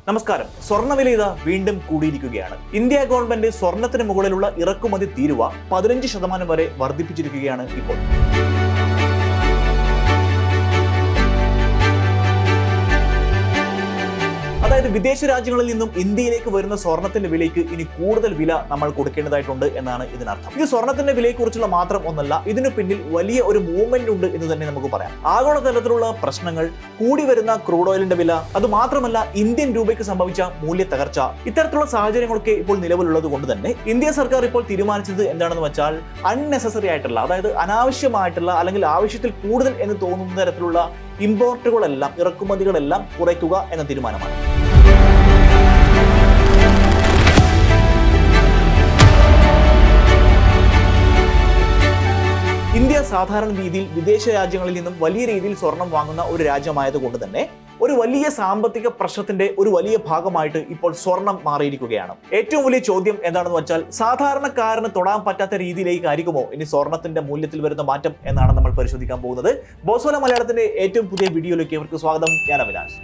നമസ്കാരം. സ്വർണ്ണവില ഇതാ വീണ്ടും കൂടിയിരിക്കുകയാണ്. ഇന്ത്യ ഗവൺമെന്റ് സ്വർണത്തിന് മുകളിലുള്ള ഇറക്കുമതി തീരുവ 15% വരെ വർദ്ധിപ്പിച്ചിരിക്കുകയാണ് ഇപ്പോൾ. അതായത് വിദേശ രാജ്യങ്ങളിൽ നിന്നും ഇന്ത്യയിലേക്ക് വരുന്ന സ്വർണത്തിന്റെ വിലയ്ക്ക് ഇനി കൂടുതൽ വില നമ്മൾ കൊടുക്കേണ്ടതായിട്ടുണ്ട് എന്നാണ് ഇതിനർത്ഥം. ഇത് സ്വർണത്തിന്റെ വിലയെക്കുറിച്ചുള്ള മാത്രം ഒന്നല്ല, ഇതിനു പിന്നിൽ വലിയ ഒരു മൂവ്മെന്റ് ഉണ്ട് എന്ന് തന്നെ നമുക്ക് പറയാം. ആഗോളതലത്തിലുള്ള പ്രശ്നങ്ങൾ, കൂടി വരുന്ന ക്രൂഡ് ഓയിലിന്റെ വില, അത് മാത്രമല്ല ഇന്ത്യൻ രൂപയ്ക്ക് സംഭവിച്ച മൂല്യ തകർച്ച, ഇത്തരത്തിലുള്ള സാഹചര്യങ്ങളൊക്കെ ഇപ്പോൾ നിലവിലുള്ളത് കൊണ്ട് തന്നെ ഇന്ത്യ സർക്കാർ ഇപ്പോൾ തീരുമാനിച്ചത് എന്താണെന്ന് വെച്ചാൽ അൺനെസസറി ആയിട്ടുള്ള, അതായത് അനാവശ്യമായിട്ടുള്ള അല്ലെങ്കിൽ ആവശ്യത്തിൽ കൂടുതൽ എന്ന് തോന്നുന്ന തരത്തിലുള്ള ഇമ്പോർട്ടുകളെല്ലാം, ഇറക്കുമതികളെല്ലാം കുറയ്ക്കുക എന്ന തീരുമാനമാണ്. ഇന്ത്യ സാധാരണ രീതിയിൽ വിദേശ രാജ്യങ്ങളിൽ നിന്നും വലിയ രീതിയിൽ സ്വർണം വാങ്ങുന്ന ഒരു രാജ്യമായതുകൊണ്ട് തന്നെ ഒരു വലിയ സാമ്പത്തിക പ്രശ്നത്തിന്റെ ഒരു വലിയ ഭാഗമായിട്ട് ഇപ്പോൾ സ്വർണം മാറിയിരിക്കുകയാണ്. ഏറ്റവും വലിയ ചോദ്യം എന്താണെന്ന് വെച്ചാൽ, സാധാരണക്കാരന് തൊടാൻ പറ്റാത്ത രീതിയിലേക്കായിരിക്കുമോ ഇനി സ്വർണത്തിന്റെ മൂല്യത്തിൽ വരുന്ന മാറ്റം എന്നാണ് നമ്മൾ പരിശോധിക്കാൻ പോകുന്നത്. ബോസ്വല മലയാളത്തിന്റെ ഏറ്റവും പുതിയ വീഡിയോയിലേക്ക് അവർക്ക് സ്വാഗതം. ഞാൻ അവിനാശ്.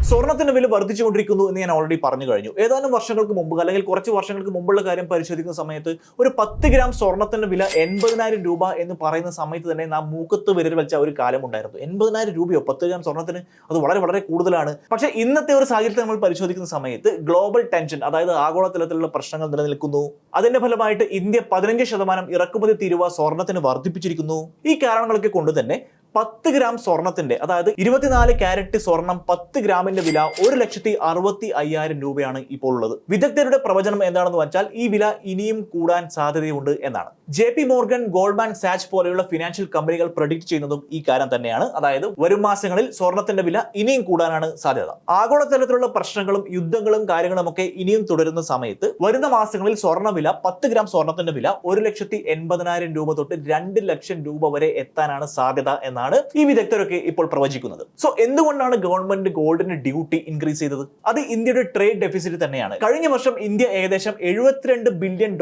സ്വർണത്തിന്റെ വില വർദ്ധിച്ചുകൊണ്ടിരിക്കുന്നു എന്ന് ഞാൻ ഓൾറെഡി പറഞ്ഞു കഴിഞ്ഞു. ഏതാനും വർഷങ്ങൾക്ക് മുമ്പ് അല്ലെങ്കിൽ കുറച്ച് വർഷങ്ങൾക്ക് മുമ്പുള്ള കാര്യം പരിശോധിക്കുന്ന സമയത്ത് ഒരു 10 ഗ്രാം സ്വർണത്തിന്റെ വില 80,000 രൂപ എന്ന് പറയുന്ന സമയത്ത് തന്നെ നാം മൂക്കത്ത് വിരൽ വെച്ച ഒരു കാലം ഉണ്ടായിരുന്നു. 80,000 രൂപയോ 10 ഗ്രാം സ്വർണത്തിന്? അത് വളരെ വളരെ കൂടുതലാണ്. പക്ഷേ ഇന്നത്തെ ഒരു സാഹചര്യത്തിൽ നമ്മൾ പരിശോധിക്കുന്ന സമയത്ത് ഗ്ലോബൽ ടെൻഷൻ, അതായത് ആഗോളതലത്തിലുള്ള പ്രശ്നങ്ങൾ നിലനിൽക്കുന്നു. അതിന്റെ ഫലമായിട്ട് ഇന്ത്യ 15% ഇറക്കുമതി തീരുവ സ്വർണത്തിന് വർദ്ധിപ്പിച്ചിരിക്കുന്നു. ഈ കാരണങ്ങളൊക്കെ കൊണ്ട് തന്നെ 10 ഗ്രാം സ്വർണത്തിന്റെ, അതായത് 24 ക്യാരറ്റ് സ്വർണം 10 ഗ്രാമിന്റെ വില 1,65,000 രൂപയാണ് ഇപ്പോൾ ഉള്ളത്. വിദഗ്ധരുടെ പ്രവചനം എന്താണെന്ന് വെച്ചാൽ ഈ വില ഇനിയും കൂടാൻ സാധ്യതയുണ്ട് എന്നാണ്. JP മോർഗൻ, ഗോൾഡ്മാൻ സാച്ച് പോലെയുള്ള ഫിനാൻഷ്യൽ കമ്പനികൾ പ്രഡിക്റ്റ് ചെയ്യുന്നതും ഈ കാര്യം തന്നെയാണ്. അതായത് വരും മാസങ്ങളിൽ സ്വർണത്തിന്റെ വില ഇനിയും കൂടാനാണ് സാധ്യത. ആഗോളതലത്തിലുള്ള പ്രശ്നങ്ങളും യുദ്ധങ്ങളും കാര്യങ്ങളും ഒക്കെ ഇനിയും തുടരുന്ന സമയത്ത് വരുന്ന മാസങ്ങളിൽ സ്വർണ്ണവില 10 ഗ്രാം സ്വർണത്തിന്റെ വില 1,80,000 രൂപ തൊട്ട് 2 ലക്ഷം രൂപ വരെ എത്താനാണ് സാധ്യത എന്നാണ് ഈ വിദഗ്ധരൊക്കെ ഇപ്പോൾ പ്രവചിക്കുന്നത്. സോ എന്തുകൊണ്ടാണ് ഗവൺമെന്റ് ഗോൾഡിന് ഡ്യൂട്ടി ഇൻക്രീസ് ചെയ്തത്? അത് ഇന്ത്യയുടെ ട്രേഡ് ഡെഫിസിറ്റ് തന്നെയാണ്. കഴിഞ്ഞ വർഷം ഇന്ത്യ ഏകദേശം $72 ബില്യൺ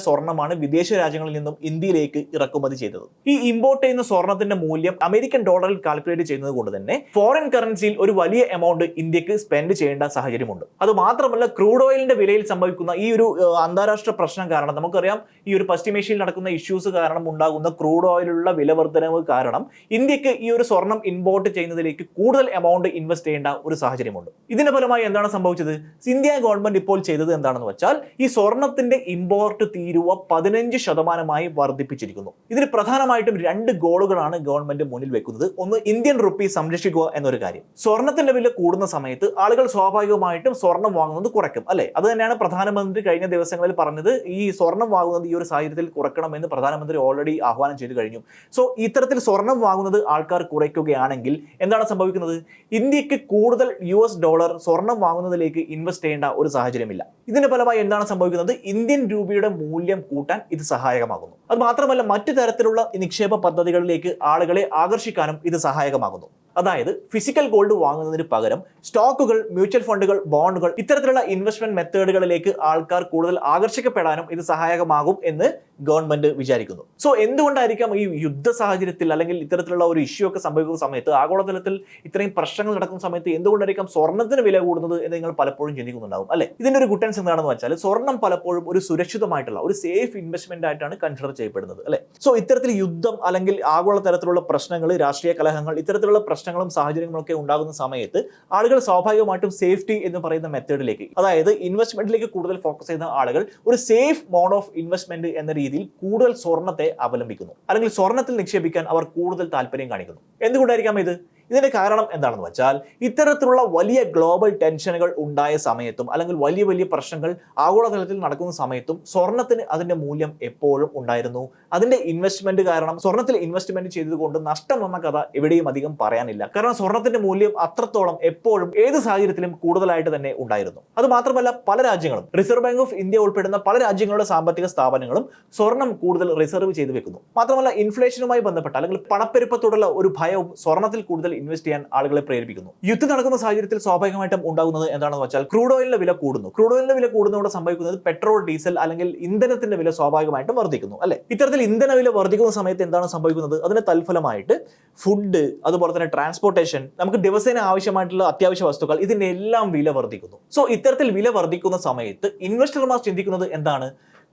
സ്വർണ്ണമാണ് വിദേശ രാജ്യങ്ങളിൽ നിന്നും ഇന്ത്യയിലേക്ക് ഇറക്കുമതി ചെയ്തത്. ഈ ഇമ്പോർട്ട് ചെയ്യുന്ന സ്വർണത്തിന്റെ മൂല്യം അമേരിക്കൻ ഡോളറിൽ കാൽക്കുലേറ്റ് ചെയ്യുന്നത് കൊണ്ട് തന്നെ ഫോറിൻ കറൻസിയിൽ ഒരു വലിയ എമൗണ്ട് ഇന്ത്യക്ക് സ്പെൻഡ് ചെയ്യേണ്ട സാഹചര്യമുണ്ട്. അത് മാത്രമല്ല, ക്രൂഡ് ഓയിലിന്റെ വിലയിൽ സംഭവിക്കുന്ന ഈ ഒരു അന്താരാഷ്ട്ര പ്രശ്നം കാരണം, നമുക്കറിയാം ഈ ഒരു പശ്ചിമേഷ്യയിൽ നടക്കുന്ന ഇഷ്യൂസ് കാരണം ഉണ്ടാകുന്ന ക്രൂഡ് ഓയിലുള്ള വില വർധനവ് കാരണം ഇന്ത്യക്ക് ഈ ഒരു സ്വർണം ഇമ്പോർട്ട് ചെയ്യുന്നതിലേക്ക് കൂടുതൽ എമൗണ്ട് ഇൻവെസ്റ്റ് ചെയ്യേണ്ട ഒരു സാഹചര്യമുണ്ട്. ഇതിന്റെ ഫലമായി എന്താണ് സംഭവിച്ചത്? ഇന്ത്യ ഗവൺമെന്റ് ഇപ്പോൾ ചെയ്തത് എന്താണെന്ന് വെച്ചാൽ ഈ സ്വർണത്തിന്റെ ഇമ്പോർട്ട് തീരുവ 15% വർദ്ധിപ്പിച്ചിരിക്കുന്നു. ഇതിന് പ്രധാനമായിട്ടും 2 ഗോളുകളാണ് ഗവൺമെന്റ് മുന്നിൽ വെക്കുന്നത്. ഒന്ന്, ഇന്ത്യൻ റുപ്പി സംരക്ഷിക്കുക എന്നൊരു കാര്യം. സ്വർണത്തിന്റെ വില കൂടുന്ന സമയത്ത് ആളുകൾ സ്വാഭാവികമായിട്ടും സ്വർണം വാങ്ങുന്നത് കുറയ്ക്കും, അല്ലെ? അത് തന്നെയാണ് പ്രധാനമന്ത്രി കഴിഞ്ഞ ദിവസങ്ങളിൽ പറഞ്ഞത്. ഈ സ്വർണം വാങ്ങുന്നത് ഈ ഒരു സാഹചര്യത്തിൽ കുറയ്ക്കണമെന്ന് പ്രധാനമന്ത്രി ഓൾറെഡി ആഹ്വാനം ചെയ്തു കഴിഞ്ഞു. സോ ഇത്തരത്തിൽ സ്വർണം വാങ്ങുന്നത് ആൾക്കാർ കുറയ്ക്കുകയാണെങ്കിൽ എന്താണ് സംഭവിക്കുന്നത്? ഇന്ത്യക്ക് കൂടുതൽ US ഡോളർ സ്വർണം വാങ്ങുന്നതിലേക്ക് ഇൻവെസ്റ്റ് ചെയ്യേണ്ട ഒരു സാഹചര്യമില്ല. ഇതിന്റെ ഫലമായി എന്താണ് സംഭവിക്കുന്നത്? ഇന്ത്യൻ രൂപയുടെ മൂല്യം കൂട്ടാൻ ഇത് സഹായകമാകുന്നു. അത് മാത്രമല്ല, മറ്റു തരത്തിലുള്ള നിക്ഷേപ പദ്ധതികളിലേക്ക് ആളുകളെ ആകർഷിക്കാനും ഇത് സഹായകമാകുന്നു. അതായത് ഫിസിക്കൽ ഗോൾഡ് വാങ്ങുന്നതിന് പകരം സ്റ്റോക്കുകൾ, മ്യൂച്വൽ ഫണ്ടുകൾ, ബോണ്ടുകൾ, ഇത്തരത്തിലുള്ള ഇൻവെസ്റ്റ്മെന്റ് മെത്തേഡുകളിലേക്ക് ആൾക്കാർ കൂടുതൽ ആകർഷിക്കപ്പെടാനും ഇത് സഹായകമാകും എന്ന് ഗവൺമെന്റ് വിചാരിക്കുന്നു. സോ എന്തുകൊണ്ടായിരിക്കാം ഈ യുദ്ധ സാഹചര്യത്തിൽ അല്ലെങ്കിൽ ഇത്തരത്തിലുള്ള ഒരു ഇഷ്യൂ ഒക്കെ സംഭവിക്കുന്ന സമയത്ത്, ആഗോളതലത്തിൽ ഇത്രയും പ്രശ്നങ്ങൾ നടക്കുന്ന സമയത്ത് എന്തുകൊണ്ടായിരിക്കാം സ്വർണത്തിന് വില കൂടുന്നത് എന്ന് നിങ്ങൾ പലപ്പോഴും ചിന്തിക്കുന്നുണ്ടാവും, അല്ലെ? ഇതിന്റെ ഒരു ഗുട്ടൻസ് എന്താണെന്ന് വെച്ചാൽ, സ്വർണം പലപ്പോഴും ഒരു സുരക്ഷിതമായിട്ടുള്ള ഒരു സേഫ് ഇൻവെസ്റ്റ്മെന്റ് ആയിട്ടാണ് കൺസിഡർ ചെയ്യപ്പെടുന്നത്, അല്ലെ? സോ ഇത്തരത്തിൽ യുദ്ധം അല്ലെങ്കിൽ ആഗോളതലത്തിലുള്ള പ്രശ്നങ്ങൾ, രാഷ്ട്രീയ കലഹങ്ങൾ, ഇത്തരത്തിലുള്ള പ്രശ്നങ്ങളും സാഹചര്യങ്ങളും ഒക്കെ ഉണ്ടാകുന്ന സമയത്ത് ആളുകൾ സ്വാഭാവികമായിട്ടും സേഫ്റ്റി എന്ന് പറയുന്ന മെത്തേഡിലേക്ക്, അതായത് ഇൻവെസ്റ്റ്മെന്റിലേക്ക് കൂടുതൽ ഫോക്കസ് ചെയ്യുന്ന ആളുകൾ ഒരു സേഫ് മോഡ് ഓഫ് ഇൻവെസ്റ്റ്മെന്റ് എന്ന രീതിയിൽ കൂടുതൽ സ്വർണത്തെ അവലംബിക്കുന്നു, അല്ലെങ്കിൽ സ്വർണത്തിൽ നിക്ഷേപിക്കാൻ അവർ കൂടുതൽ താല്പര്യം കാണിക്കുന്നു. എന്തുകൊണ്ടായിരിക്കാം ഇത്? ഇതിന്റെ കാരണം എന്താണെന്ന് വെച്ചാൽ, ഇത്തരത്തിലുള്ള വലിയ ഗ്ലോബൽ ടെൻഷനുകൾ ഉണ്ടായ സമയത്തും അല്ലെങ്കിൽ വലിയ വലിയ പ്രശ്നങ്ങൾ ആഗോളതലത്തിൽ നടക്കുന്ന സമയത്തും സ്വർണത്തിന് അതിന്റെ മൂല്യം എപ്പോഴും ഉണ്ടായിരുന്നു. അതിന്റെ ഇൻവെസ്റ്റ്മെന്റ് കാരണം, സ്വർണത്തിൽ ഇൻവെസ്റ്റ്മെന്റ് ചെയ്തതുകൊണ്ട് നഷ്ടം വന്ന കഥ എവിടെയും അധികം പറയാനില്ല. കാരണം സ്വർണത്തിന്റെ മൂല്യം അത്രത്തോളം എപ്പോഴും ഏത് സാഹചര്യത്തിലും കൂടുതലായിട്ട് തന്നെ ഉണ്ടായിരുന്നു. അത് മാത്രമല്ല, പല രാജ്യങ്ങളും, റിസർവ് ബാങ്ക് ഓഫ് ഇന്ത്യ ഉൾപ്പെടുന്ന പല രാജ്യങ്ങളുടെ സാമ്പത്തിക സ്ഥാപനങ്ങളും സ്വർണം കൂടുതൽ റിസർവ് ചെയ്തു വെക്കുന്നു. മാത്രമല്ല, ഇൻഫ്ലേഷനുമായി ബന്ധപ്പെട്ട അല്ലെങ്കിൽ പണപ്പെരുപ്പത്തോടുള്ള ഒരു ഭയവും സ്വർണത്തിൽ കൂടുതൽ കൂടുതൽ ഇൻവെസ്റ്റ് ചെയ്യാൻ ആളുകളെ പ്രേരിപ്പിക്കുന്നു. യുദ്ധം നടക്കുന്ന സാഹചര്യത്തിൽ സ്വാഭാവികമായിട്ടും ഉണ്ടാകുന്നത് എന്താണെന്ന് വെച്ചാൽ ക്രൂഡ് ഓയിലിന്റെ വില കൂടുന്നു. ക്രൂഡ് ഓയിലിന്റെ വില കൂടുന്നതോടെ സംഭവിക്കുന്നത് പെട്രോൾ, ഡീസൽ അല്ലെങ്കിൽ ഇന്ധനത്തിന്റെ വില സ്വാഭാവികമായിട്ടും വർദ്ധിക്കുന്നു അല്ലെ. ഇത്തരത്തിൽ ഇന്ധന വില വർദ്ധിക്കുന്ന സമയത്ത് എന്താണ് സംഭവിക്കുന്നത്? അതിന് തൽഫലമായിട്ട് ഫുഡ്, അതുപോലെ തന്നെ ട്രാൻസ്പോർട്ടേഷൻ, നമുക്ക് ദിവസേന ആവശ്യമായിട്ടുള്ള അത്യാവശ്യ വസ്തുക്കൾ, ഇതിന്റെ എല്ലാം വില വർദ്ധിക്കുന്നു. സോ ഇത്തരത്തിൽ വില വർദ്ധിക്കുന്ന സമയത്ത് ഇൻവെസ്റ്റർമാർ ചിന്തിക്കുന്നത് എന്താണ്?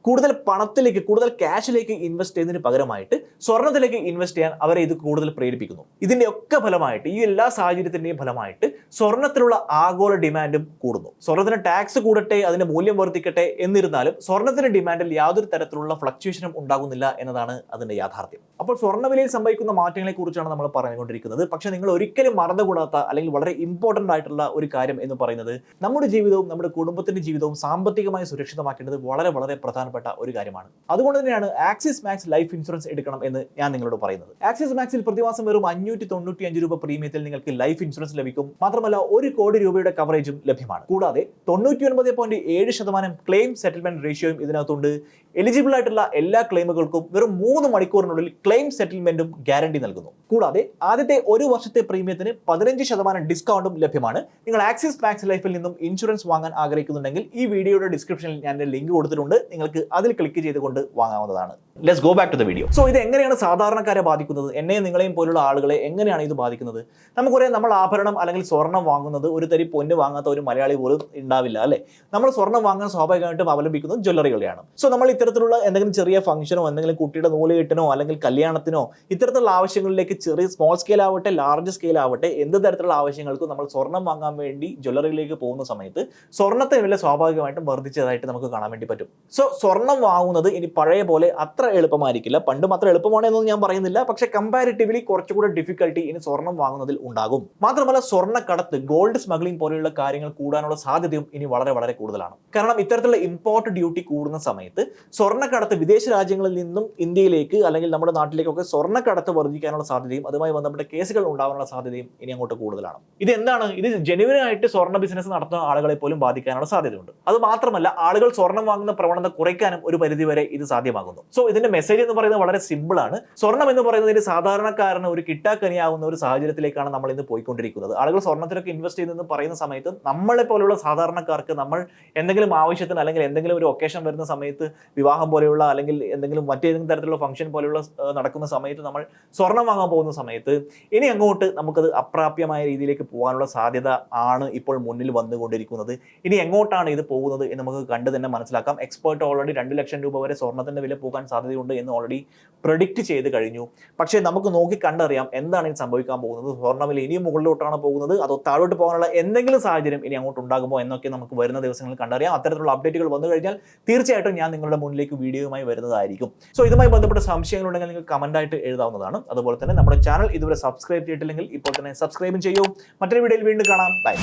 കൂടുതൽ പണത്തിലേക്ക്, കൂടുതൽ ക്യാഷിലേക്ക് ഇൻവെസ്റ്റ് ചെയ്യുന്നതിന് പകരമായിട്ട് സ്വർണ്ണത്തിലേക്ക് ഇൻവെസ്റ്റ് ചെയ്യാൻ അവരെ ഇത് കൂടുതൽ പ്രേരിപ്പിക്കുന്നു. ഇതിന്റെ ഒക്കെ ഫലമായിട്ട്, ഈ എല്ലാ സാഹചര്യത്തിന്റെയും ഫലമായിട്ട് സ്വർണ്ണത്തിനുള്ള ആഗോള ഡിമാൻഡും കൂടുന്നു. സ്വർണ്ണത്തിന് ടാക്സ് കൂടട്ടെ, അതിന്റെ മൂല്യം വർദ്ധിക്കട്ടെ, എന്നിരുന്നാലും സ്വർണ്ണത്തിന്റെ ഡിമാൻഡിൽ യാതൊരു തരത്തിലുള്ള ഫ്ലക്ച്വേഷനും ഉണ്ടാകുന്നില്ല എന്നതാണ് അതിന്റെ യാഥാർത്ഥ്യം. അപ്പോൾ സ്വർണ്ണവിലയിൽ സംഭവിക്കുന്ന മാറ്റങ്ങളെ കുറിച്ചാണ് നമ്മൾ പറഞ്ഞുകൊണ്ടിരിക്കുന്നത്. പക്ഷേ നിങ്ങൾ ഒരിക്കലും മറന്നുകൂടാത്ത അല്ലെങ്കിൽ വളരെ ഇമ്പോർട്ടന്റ് ആയിട്ടുള്ള ഒരു കാര്യം എന്ന് പറയുന്നത്, നമ്മുടെ ജീവിതവും നമ്മുടെ കുടുംബത്തിന്റെ ജീവിതവും സാമ്പത്തികമായി സുരക്ഷിതമാക്കേണ്ടത് വളരെ വളരെ പ്രധാനപ്പെട്ട ഒരു കാര്യമാണ്. അതുകൊണ്ട് തന്നെയാണ് ആക്സിസ് മാക്സ് ലൈഫ് ഇൻഷുറൻസ് എടുക്കണം എന്ന് ഞാൻ നിങ്ങളോട് പറയുന്നത്. ആക്സിസ് മാക്സിൽ പ്രതിമാസം വെറും 595 രൂപ പ്രീമിയത്തിൽ നിങ്ങൾക്ക് ലൈഫ് ഇൻഷുറൻസ് ലഭിക്കും. മാത്രമല്ല 1 കോടി രൂപയുടെ കവറേജും ലഭ്യമാണ്. കൂടാതെ 99.7% ക്ലെയിം സെറ്റിൽമെന്റ് റേഷ്യോയും ഇതിനകത്തുണ്ട്. എലിജിബിൾ ആയിട്ടുള്ള എല്ലാ ക്ലെയിമുകൾക്കും വെറും 3 മണിക്കൂറിനുള്ളിൽ ക്ലെയിം സെറ്റിൽമെന്റും ഗ്യാരണ്ടി നൽകുന്നു. കൂടാതെ ആദ്യത്തെ 1 വർഷത്തെ പ്രീമിയത്തിന് 15% ഡിസ്കൗണ്ടും ലഭ്യമാണ്. നിങ്ങൾ ആക്സിസ് മാക്സ് ലൈഫിൽ നിന്നും ഇൻഷുറൻസ് വാങ്ങാൻ ആഗ്രഹിക്കുന്നുണ്ടെങ്കിൽ ഈ വീഡിയോയുടെ ഡിസ്ക്രിപ്ഷനിൽ ഞാൻ ലിങ്ക് കൊടുത്തിട്ടുണ്ട്. നിങ്ങൾക്ക് അതിൽ ക്ലിക്ക് ചെയ്തുകൊണ്ട് വാങ്ങാവുന്നതാണ്. Let's go back to the video. So ഇത് എങ്ങനെയാണ് സാധാരണക്കാരെ ബാധിക്കുന്നത്? എന്നെയും നിങ്ങളെയും പോലുള്ള ആളുകളെ എങ്ങനെയാണ് ഇത് ബാധിക്കുന്നത്? നമുക്കറിയാം, നമ്മൾ ആഭരണം അല്ലെങ്കിൽ സ്വർണം വാങ്ങുന്നത് ഒരു തരി പൊന്ന് വാങ്ങാത്ത ഒരു മലയാളി പോലും ഉണ്ടാവില്ല അല്ലെ. നമ്മൾ സ്വർണം വാങ്ങാൻ സ്വാഭാവികമായിട്ടും അവലംബിക്കുന്നത് ജ്വല്ലറികളെയാണ്. സോ നമ്മൾ ഇത്തരത്തിലുള്ള എന്തെങ്കിലും ചെറിയ ഫംഗ്ഷനോ, എന്തെങ്കിലും കുട്ടിയുടെ നൂലുകെട്ടിനോ അല്ലെങ്കിൽ കല്യാണത്തിനോ, ഇത്തരത്തിലുള്ള ആവശ്യങ്ങളിലേക്ക് ചെറിയ സ്മോൾ സ്കെയിൽ ആവട്ടെ, ലാർജ് സ്കെയിൽ ആവട്ടെ, എന്ത് തരത്തിലുള്ള ആവശ്യങ്ങൾക്കും നമ്മൾ സ്വർണം വാങ്ങാൻ വേണ്ടി ജ്വല്ലറിയിലേക്ക് പോകുന്ന സമയത്ത് സ്വർണ്ണത്തിന് വില സ്വാഭാവികമായിട്ടും വർദ്ധിച്ചതായിട്ട് നമുക്ക് കാണാൻ വേണ്ടി പറ്റും. സോ സ്വർണം വാങ്ങുന്നത് ഇനി പഴയ പോലെ അത്ര എളുപ്പമായിരിക്കില്ല. പണ്ടും അത്ര എളുപ്പമാണെന്നൊന്നും ഞാൻ പറയുന്നില്ല. പക്ഷെ കമ്പാരിറ്റീവ്ലി കുറച്ചുകൂടെ ഡിഫിക്കൽട്ടി ഇനി സ്വർണം വാങ്ങുന്നതിൽ ഉണ്ടാകും. മാത്രമല്ല സ്വർണ്ണക്കടത്ത്, ഗോൾഡ് സ്മഗ്ലിംഗ് പോലെയുള്ള കാര്യങ്ങൾ കൂടാനുള്ള സാധ്യതയും ഇനി വളരെ വളരെ കൂടുതലാണ്. കാരണം ഇത്തരത്തിലുള്ള ഇമ്പോർട്ട് ഡ്യൂട്ടി കൂടുന്ന സമയത്ത് സ്വർണ്ണക്കടത്ത് വിദേശ രാജ്യങ്ങളിൽ നിന്നും ഇന്ത്യയിലേക്ക് അല്ലെങ്കിൽ നമ്മുടെ നാട്ടിലേക്കൊക്കെ സ്വർണ്ണക്കടത്ത് വർദ്ധിക്കാനുള്ള സാധ്യതയും അതുമായി ബന്ധപ്പെട്ട കേസുകൾ ഉണ്ടാകാനുള്ള സാധ്യതയും ഇനി അങ്ങോട്ട് കൂടുതലാണ്. ഇത് എന്താണ്? ഇത് ജെനുവിനായിട്ട് സ്വർണ്ണ ബിസിനസ് നടത്തുന്ന ആളുകളെ പോലും ബാധിക്കാനുള്ള സാധ്യതയുണ്ട്. അത് മാത്രമല്ല ആളുകൾ സ്വർണം വാങ്ങുന്ന പ്രവണത കുറയ്ക്കാനും ഒരു പരിധിവരെ ഇത് സാധ്യമാകുന്നു. സോ ഇതിന്റെ മെസ്സേജ് എന്ന് പറയുന്നത് വളരെ സിമ്പിൾ ആണ്. സ്വർണം എന്ന് പറയുന്നതിന് സാധാരണക്കാരന് ഒരു കിട്ടാക്കനിയാവുന്ന ഒരു സാഹചര്യത്തിലേക്കാണ് നമ്മൾ ഇന്ന് പോയിക്കൊണ്ടിരിക്കുന്നത്. ആളുകൾ സ്വർണ്ണത്തിലൊക്കെ ഇൻവെസ്റ്റ് ചെയ്യുന്നെന്ന് പറയുന്ന സമയത്ത് നമ്മളെ പോലെയുള്ള സാധാരണക്കാർക്ക് നമ്മൾ എന്തെങ്കിലും ആവശ്യത്തിന് അല്ലെങ്കിൽ എന്തെങ്കിലും ഒരു ഒക്കേഷൻ വരുന്ന സമയത്ത്, വിവാഹം പോലെയുള്ള അല്ലെങ്കിൽ എന്തെങ്കിലും മറ്റേതെങ്കിലും തരത്തിലുള്ള ഫംഗ്ഷൻ പോലെയുള്ള നടക്കുന്ന സമയത്ത് നമ്മൾ സ്വർണം വാങ്ങാൻ പോകുന്ന സമയത്ത് ഇനി അങ്ങോട്ട് നമുക്കത് അപ്രാപ്യമായ രീതിയിലേക്ക് പോകാനുള്ള സാധ്യത ആണ് ഇപ്പോൾ മുന്നിൽ വന്നുകൊണ്ടിരിക്കുന്നത്. ഇനി എങ്ങോട്ടാണ് ഇത് പോകുന്നത് എന്ന് നമുക്ക് കണ്ടു തന്നെ മനസ്സിലാക്കാം. എക്സ്പേർട്ട് ഓൾറെഡി 2 ലക്ഷം രൂപ വരെ സ്വർണ്ണത്തിന്റെ വില പോകാൻ സാധ്യതയുണ്ട് എന്ന് ഓൾറെഡി പ്രഡിക്റ്റ് ചെയ്ത് കഴിഞ്ഞു. പക്ഷേ നമുക്ക് നോക്കി കണ്ടറിയാം എന്താണ് ഇനി സംഭവിക്കാൻ പോകുന്നത്. സ്വർണ്ണവില ഇനിയും മുകളിലോട്ടാണ് പോകുന്നത്, അതോ താഴോട്ട് പോകാനുള്ള എന്തെങ്കിലും സാഹചര്യം ഇനി അങ്ങോട്ട് ഉണ്ടാകുമോ എന്നൊക്കെ നമുക്ക് വരുന്ന ദിവസങ്ങളിൽ കണ്ടറിയാം. അത്തരത്തിലുള്ള അപ്ഡേറ്റുകൾ വന്നു കഴിഞ്ഞാൽ തീർച്ചയായിട്ടും ഞാൻ നിങ്ങളുടെ മുന്നിലേക്ക് വീഡിയോയുമായി വരുന്നതായിരിക്കും. സോ ഇതുമായി ബന്ധപ്പെട്ട സംശയങ്ങളുണ്ടെങ്കിൽ നിങ്ങൾക്ക് കമന്റായിട്ട് എഴുതാവുന്നതാണ്. അതുപോലെ തന്നെ നമ്മുടെ ചാനൽ ഇതുവരെ സബ്സ്ക്രൈബ് ചെയ്തിട്ടില്ലെങ്കിൽ ഇപ്പോൾ തന്നെ സബ്സ്ക്രൈബും ചെയ്യൂ. മറ്റൊരു വീഡിയോയിൽ വീണ്ടും കാണാം. Bye.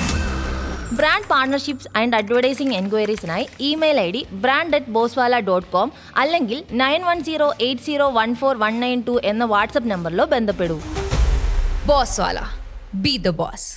Brand partnerships and advertising എൻക്വയറീസിനായി ഇമെയിൽ ID brand@boswala.com അല്ലെങ്കിൽ 9108014192 എന്ന വാട്സ്ആപ്പ് നമ്പറിലോ ബന്ധപ്പെടൂ. Boswala, be the boss.